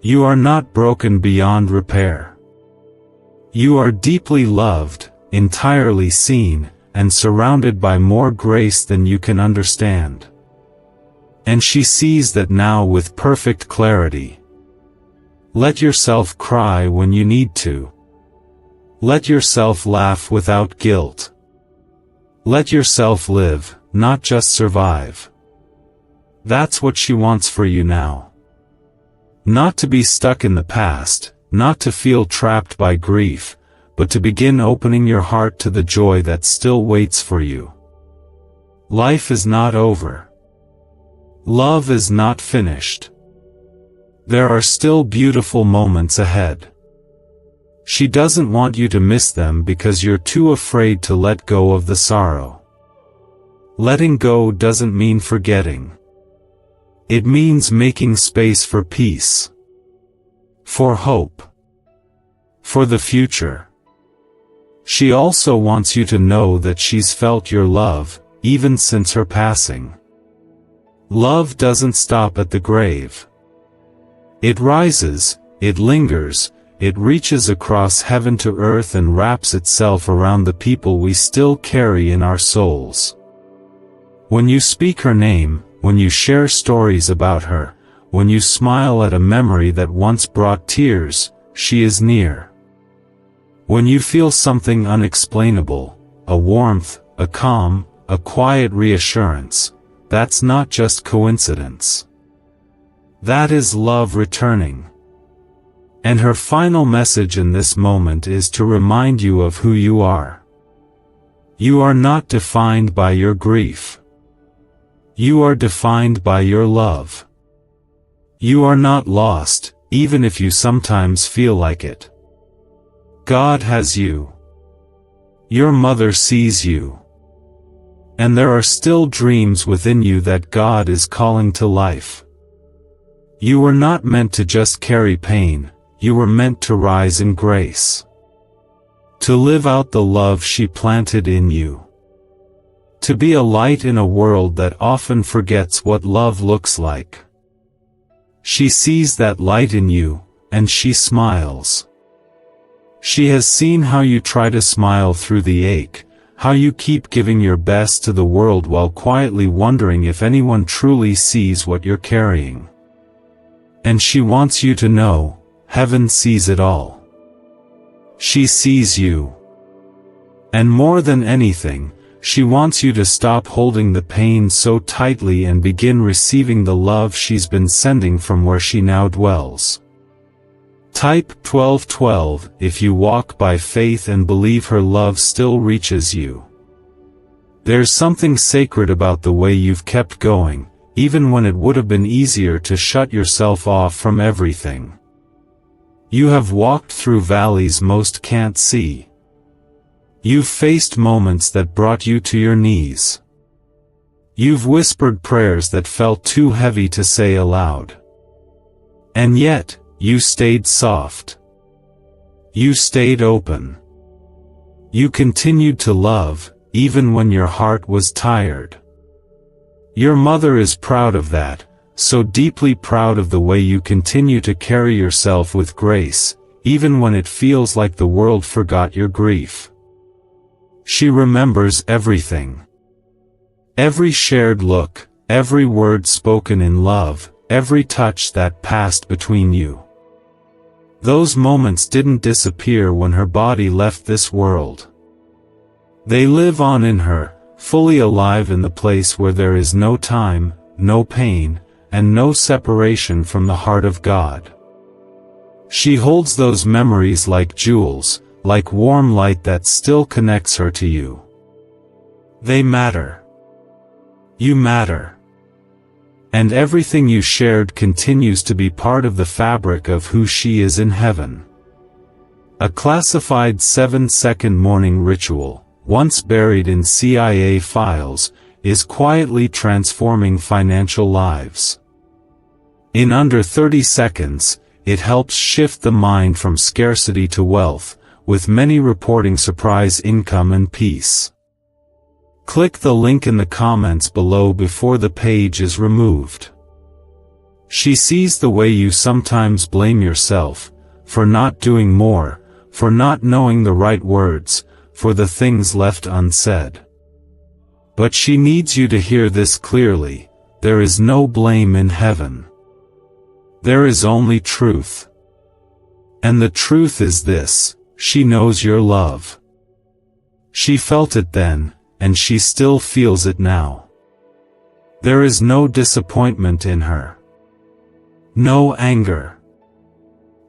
S1: You are not broken beyond repair. You are deeply loved, entirely seen, and surrounded by more grace than you can understand. And she sees that now with perfect clarity. Let yourself cry when you need to. Let yourself laugh without guilt. Let yourself live, not just survive. That's what she wants for you now. Not to be stuck in the past, not to feel trapped by grief, but to begin opening your heart to the joy that still waits for you. Life is not over. Love is not finished. There are still beautiful moments ahead. She doesn't want you to miss them because you're too afraid to let go of the sorrow. Letting go doesn't mean forgetting. It means making space for peace. For hope. For the future. She also wants you to know that she's felt your love, even since her passing. Love doesn't stop at the grave. It rises, it lingers, it reaches across heaven to earth and wraps itself around the people we still carry in our souls. When you speak her name, when you share stories about her, when you smile at a memory that once brought tears, she is near. When you feel something unexplainable, a warmth, a calm, a quiet reassurance, that's not just coincidence. That is love returning. And her final message in this moment is to remind you of who you are. You are not defined by your grief. You are defined by your love. You are not lost, even if you sometimes feel like it. God has you. Your mother sees you. And there are still dreams within you that God is calling to life. You were not meant to just carry pain, you were meant to rise in grace. To live out the love she planted in you. To be a light in a world that often forgets what love looks like. She sees that light in you, and she smiles. She has seen how you try to smile through the ache, how you keep giving your best to the world while quietly wondering if anyone truly sees what you're carrying. And she wants you to know, heaven sees it all. She sees you. And more than anything, she wants you to stop holding the pain so tightly and begin receiving the love she's been sending from where she now dwells. Type 1212 if you walk by faith and believe her love still reaches you. There's something sacred about the way you've kept going, even when it would have been easier to shut yourself off from everything. You have walked through valleys most can't see. You've faced moments that brought you to your knees. You've whispered prayers that felt too heavy to say aloud. And yet, you stayed soft. You stayed open. You continued to love, even when your heart was tired. Your mother is proud of that, so deeply proud of the way you continue to carry yourself with grace, even when it feels like the world forgot your grief. She remembers everything. Every shared look, every word spoken in love, every touch that passed between you. Those moments didn't disappear when her body left this world. They live on in her, fully alive in the place where there is no time, no pain, and no separation from the heart of God. She holds those memories like jewels, like warm light that still connects her to you. They matter. You matter. And everything you shared continues to be part of the fabric of who she is in heaven. A classified 7-second morning ritual, once buried in CIA files, is quietly transforming financial lives. In under 30 seconds, it helps shift the mind from scarcity to wealth, with many reporting surprise income and peace. Click the link in the comments below before the page is removed. She sees the way you sometimes blame yourself, for not doing more, for not knowing the right words, for the things left unsaid. But she needs you to hear this clearly: there is no blame in heaven. There is only truth. And the truth is this: she knows your love. She felt it then, and she still feels it now. There is no disappointment in her. No anger.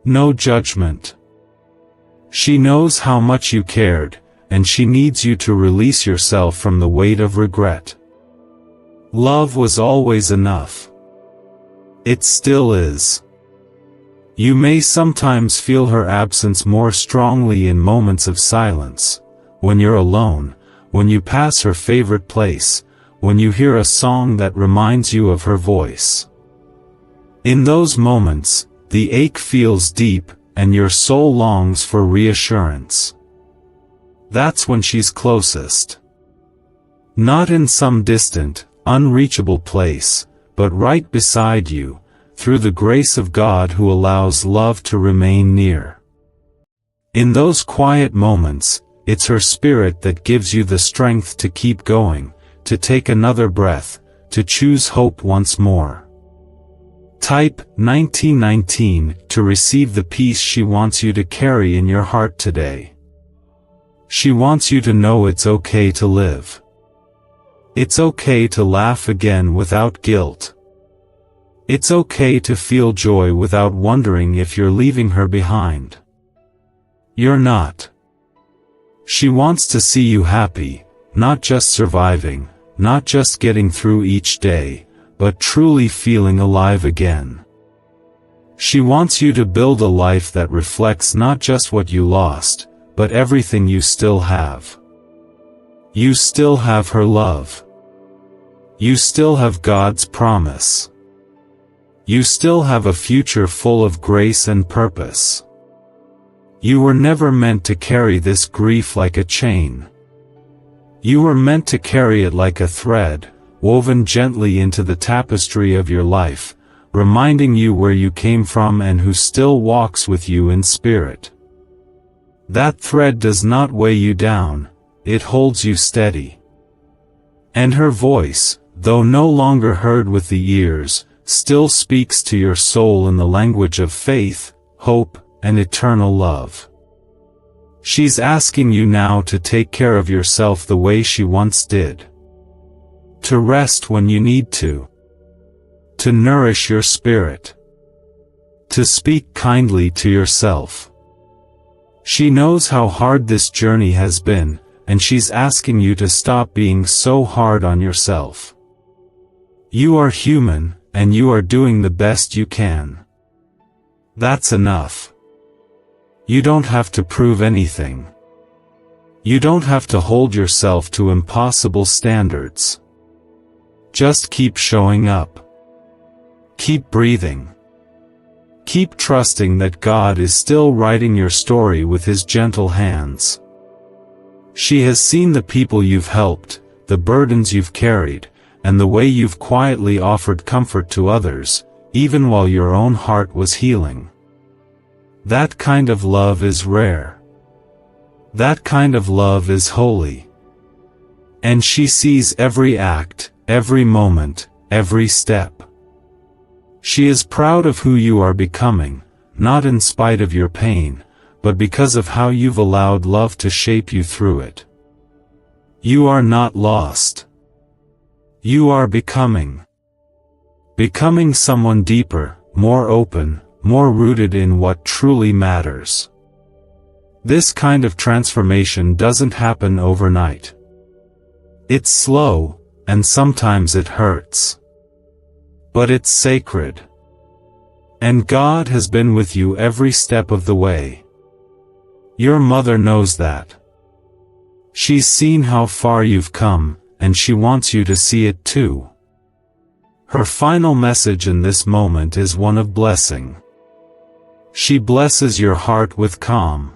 S1: No judgment. She knows how much you cared, and she needs you to release yourself from the weight of regret. Love was always enough. It still is. You may sometimes feel her absence more strongly in moments of silence, when you're alone, when you pass her favorite place, when you hear a song that reminds you of her voice. In those moments, the ache feels deep, and your soul longs for reassurance. That's when she's closest. Not in some distant, unreachable place, but right beside you, through the grace of God who allows love to remain near. In those quiet moments, it's her spirit that gives you the strength to keep going, to take another breath, to choose hope once more. Type 1919 to receive the peace she wants you to carry in your heart today. She wants you to know it's okay to live. It's okay to laugh again without guilt. It's okay to feel joy without wondering if you're leaving her behind. You're not. She wants to see you happy, not just surviving, not just getting through each day, but truly feeling alive again. She wants you to build a life that reflects not just what you lost, but everything you still have. You still have her love. You still have God's promise. You still have a future full of grace and purpose. You were never meant to carry this grief like a chain. You were meant to carry it like a thread, woven gently into the tapestry of your life, reminding you where you came from and who still walks with you in spirit. That thread does not weigh you down, it holds you steady. And her voice, though no longer heard with the ears, still speaks to your soul in the language of faith, hope, and eternal love. She's asking you now to take care of yourself the way she once did. To rest when you need to. To nourish your spirit. To speak kindly to yourself. She knows how hard this journey has been, and she's asking you to stop being so hard on yourself. You are human, and you are doing the best you can. That's enough. You don't have to prove anything. You don't have to hold yourself to impossible standards. Just keep showing up. Keep breathing. Keep trusting that God is still writing your story with His gentle hands. She has seen the people you've helped, the burdens you've carried, and the way you've quietly offered comfort to others, even while your own heart was healing. That kind of love is rare. That kind of love is holy. And she sees every act, every moment, every step. She is proud of who you are becoming, not in spite of your pain, but because of how you've allowed love to shape you through it. You are not lost. You are becoming. Becoming someone deeper, more open, more rooted in what truly matters. This kind of transformation doesn't happen overnight. It's slow, and sometimes it hurts. But it's sacred. And God has been with you every step of the way. Your mother knows that. She's seen how far you've come, and she wants you to see it too. Her final message in this moment is one of blessing. She blesses your heart with calm.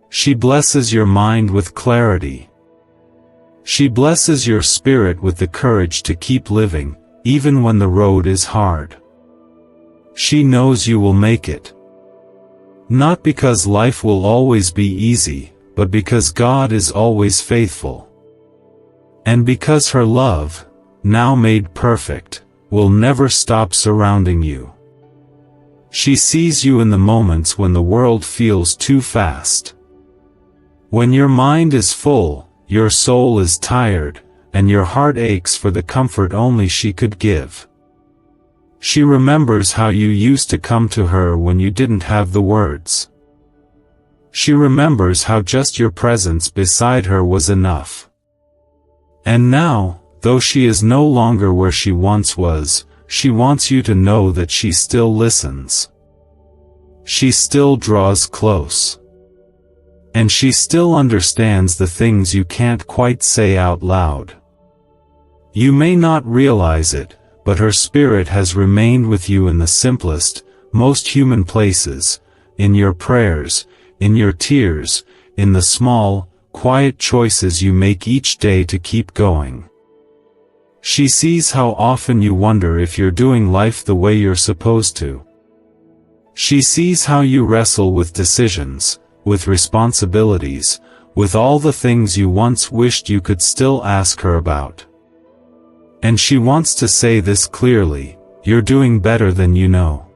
S1: She blesses your mind with clarity. She blesses your spirit with the courage to keep living, even when the road is hard. She knows you will make it. Not because life will always be easy, but because God is always faithful. And because her love, now made perfect, will never stop surrounding you. She sees you in the moments when the world feels too fast. When your mind is full, your soul is tired, and your heart aches for the comfort only she could give. She remembers how you used to come to her when you didn't have the words. She remembers how just your presence beside her was enough. And now, though she is no longer where she once was, she wants you to know that she still listens. She still draws close. And she still understands the things you can't quite say out loud. You may not realize it, but her spirit has remained with you in the simplest, most human places, in your prayers, in your tears, in the small, quiet choices you make each day to keep going. She sees how often you wonder if you're doing life the way you're supposed to. She sees how you wrestle with decisions, with responsibilities, with all the things you once wished you could still ask her about. And she wants to say this clearly: you're doing better than you know.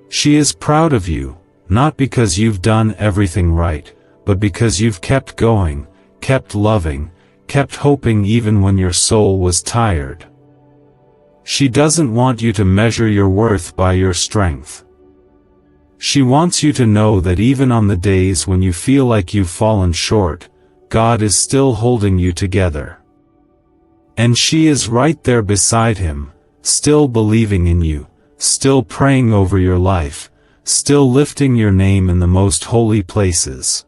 S1: She is proud of you, not because you've done everything right, but because you've kept going, kept loving, kept hoping even when your soul was tired. She doesn't want you to measure your worth by your strength. She wants you to know that even on the days when you feel like you've fallen short, God is still holding you together. And she is right there beside Him, still believing in you, still praying over your life, still lifting your name in the most holy places.